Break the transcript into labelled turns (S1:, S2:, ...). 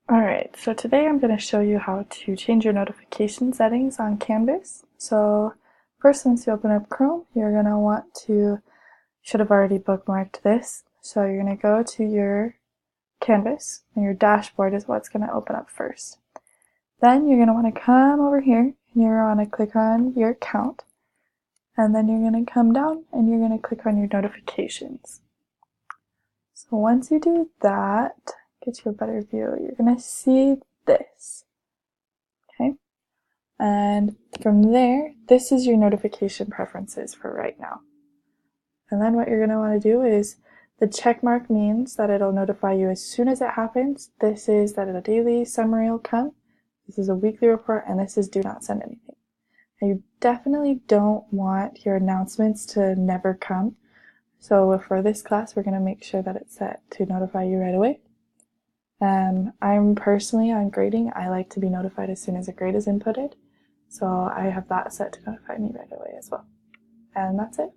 S1: Alright, so today I'm going to show you how to change your notification settings on Canvas. So first, once you open up Chrome, you're going to want to, should have already bookmarked this. So you're going to go to your Canvas, and your dashboard is what's going to open up first. Then you're going to want to come over here, and you're going to want to click on your account. And then you're going to come down, and you're going to click on your notifications. So once you do that, get you a better view, you're going to see this. Okay? And from there, this is your notification preferences for right now. And then what you're going to want to do is, the check mark means that it'll notify you as soon as it happens. This is that a daily summary will come. This is a weekly report, and this is do not send anything. Now, you definitely don't want your announcements to never come. So for this class, we're going to make sure that it's set to notify you right away. I'm personally on grading. I like to be notified as soon as a grade is inputted. So I have that set to notify me right away as well. And that's it.